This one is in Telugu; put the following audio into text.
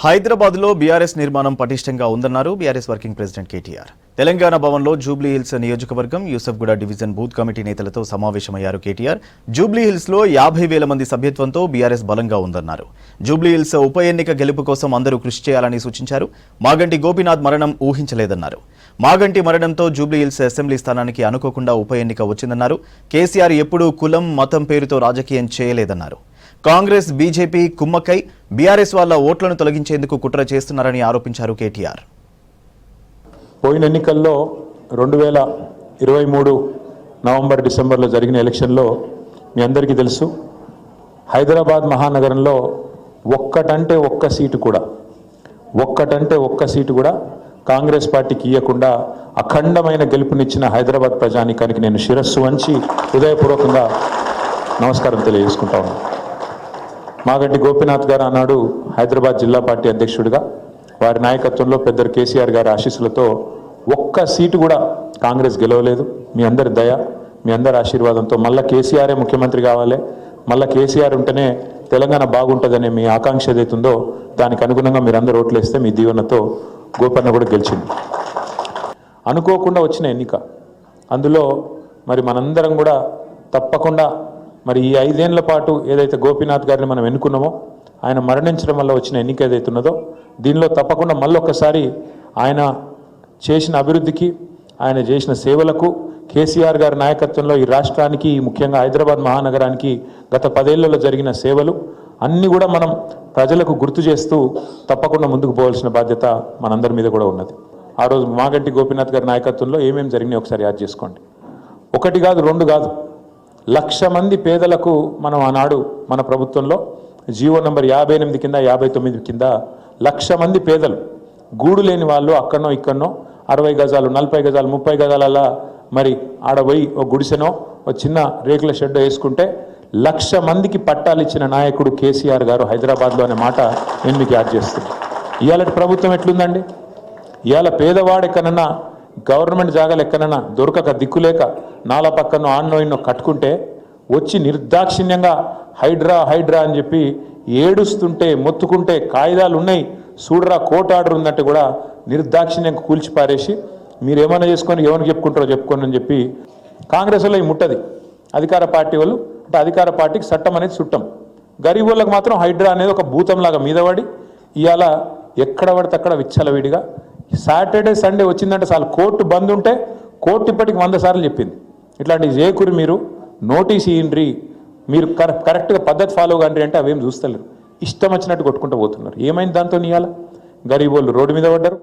హైదరాబాద్లో బీఆర్ఎస్ నిర్మాణం పటిష్టంగా ఉందన్నారు BRS working president KTR. Telangana భవన్లో జూబ్లీ హిల్స్ నియోజకవర్గం యూసఫ్గూడ డివిజన్ బూత్ కమిటీ నేతలతో సమావేశమయ్యారు కేటీఆర్. జూబ్లీ హిల్స్లో 50,000 మంది సభ్యత్వంతో బీఆర్ఎస్ బలంగా ఉందన్నారు. జూబ్లీ హిల్స్ ఉప ఎన్నిక గెలుపు కోసం అందరూ కృషి చేయాలని సూచించారు. మాగంటి గోపీనాథ్ మరణం ఊహించలేదన్నారు. మాగంటి మరణంతో జూబ్లీ హిల్స్ అసెంబ్లీ స్థానానికి అనుకోకుండా ఉప ఎన్నిక వచ్చిందన్నారు. కేసీఆర్ ఎప్పుడూ కులం మతం పేరుతో రాజకీయం చేయలేదన్నారు. కాంగ్రెస్ బీజేపీ కుమ్మక్కై బీఆర్ఎస్ వాళ్ళ ఓట్లను తొలగించేందుకు కుట్ర చేస్తున్నారని ఆరోపించారు కేటీఆర్. పోయిన ఎన్నికల్లో 2023 నవంబర్ డిసెంబర్లో జరిగిన ఎలక్షన్లో మీ అందరికీ తెలుసు, హైదరాబాద్ మహానగరంలో ఒక్కటంటే ఒక్క సీటు కూడా కాంగ్రెస్ పార్టీకి ఇవ్వకుండా అఖండమైన గెలుపునిచ్చిన హైదరాబాద్ ప్రజానీకానికి నేను శిరస్సు వంచి హృదయపూర్వకంగా నమస్కారం తెలియజేసుకుంటా ఉన్నాను. మాగంటి గోపీనాథ్ గారు ఆనాడు హైదరాబాద్ జిల్లా పార్టీ అధ్యక్షుడిగా వారి నాయకత్వంలో పెద్దలు కేసీఆర్ గారి ఆశీస్సులతో ఒక్క సీటు కూడా కాంగ్రెస్ గెలవలేదు. మీ అందరి దయ, మీ అందరి ఆశీర్వాదంతో మళ్ళీ కేసీఆరే ముఖ్యమంత్రి కావాలి, మళ్ళీ కేసీఆర్ ఉంటేనే తెలంగాణ బాగుంటుందనే మీ ఆకాంక్ష ఏదైతుందో దానికి అనుగుణంగా మీరు అందరూ ఓట్లు వేస్తే మీ దీవెనతో గోపన్న కూడా గెలిచింది. అనుకోకుండా వచ్చిన ఎన్నిక, అందులో మరి మనందరం కూడా తప్పకుండా మరి ఈ 5 ఏళ్ల పాటు ఏదైతే గోపీనాథ్ గారిని మనం ఎన్నుకున్నామో ఆయన మరణించడం వల్ల వచ్చిన ఎన్నిక ఏదైతున్నదో దీనిలో తప్పకుండా మళ్ళొక్కసారి ఆయన చేసిన అభివృద్ధికి, ఆయన చేసిన సేవలకు, కేసీఆర్ గారి నాయకత్వంలో ఈ రాష్ట్రానికి, ముఖ్యంగా హైదరాబాద్ మహానగరానికి గత 10 ఏళ్లలో జరిగిన సేవలు అన్నీ కూడా మనం ప్రజలకు గుర్తు చేస్తూ తప్పకుండా ముందుకు పోవాల్సిన బాధ్యత మనందరి మీద కూడా ఉన్నది. ఆ రోజు మాగంటి గోపీనాథ్ గారి నాయకత్వంలో ఏమేమి జరిగినాయి ఒకసారి యాద్ చేసుకోండి. 1 కాదు 2 కాదు, 1,00,000 మంది పేదలకు మనం ఆనాడు మన ప్రభుత్వంలో జీవో నంబర్ 58 కింద 59 కింద 1,00,000 మంది పేదలు, గూడు లేని వాళ్ళు అక్కడనో ఇక్కడనో 60 గజాలు 40 గజాలు 30 గజాల మరి ఆడపోయి ఒక గుడిసెనో ఒక చిన్న రేకుల షెడ్ వేసుకుంటే 1,00,000 మందికి పట్టాలు ఇచ్చిన నాయకుడు కేసీఆర్ గారు హైదరాబాద్లో అనే మాట నేను మీకు యాడ్ చేస్తున్నాను. ఇవాళ ప్రభుత్వం ఎట్లుందండి? ఇవాళ పేదవాడు ఎక్కడన్నా గవర్నమెంట్ జాగాలు ఎక్కడన్నా దొరకక దిక్కులేక నాలా పక్కనో ఆన్నో ఇన్నో కట్టుకుంటే వచ్చి నిర్దాక్షిణ్యంగా హైడ్రా అని చెప్పి ఏడుస్తుంటే మొత్తుకుంటే కాయిదాలు ఉన్నాయి, చూడరా కోర్టు ఆర్డర్ ఉందంటే కూడా నిర్దాక్షిణ్యంగా కూల్చిపారేసి మీరేమైనా చేసుకొని ఎవరికి చెప్పుకుంటారో చెప్పుకోండి అని చెప్పి కాంగ్రెస్ వాళ్ళు ముట్టది. అధికార పార్టీ వాళ్ళు అంటే అధికార పార్టీకి చట్టం అనేది చుట్టం, గరీబ్ వాళ్ళకి మాత్రం హైడ్రా అనేది ఒక భూతంలాగా మీద పడి ఇవాళ ఎక్కడ పడితే అక్కడ విచ్చలవిడిగా సాటర్డే సండే వచ్చిందంటే చాలు కోర్టు బంద్ ఉంటే కోర్టు ఇప్పటికి 100 సార్లు చెప్పింది ఇట్లాంటివి చేయకూరి, మీరు నోటీస్ ఇయ్యండి, మీరు కరెక్ట్గా పద్ధతి ఫాలో కండి అంటే అవేం చూస్తలేరు, ఇష్టం వచ్చినట్టు కొట్టుకుంటూ పోతున్నారు. ఏమైంది దాంతో ఇవాళ గరీబ్ వాళ్ళు రోడ్డు మీద పడ్డారు.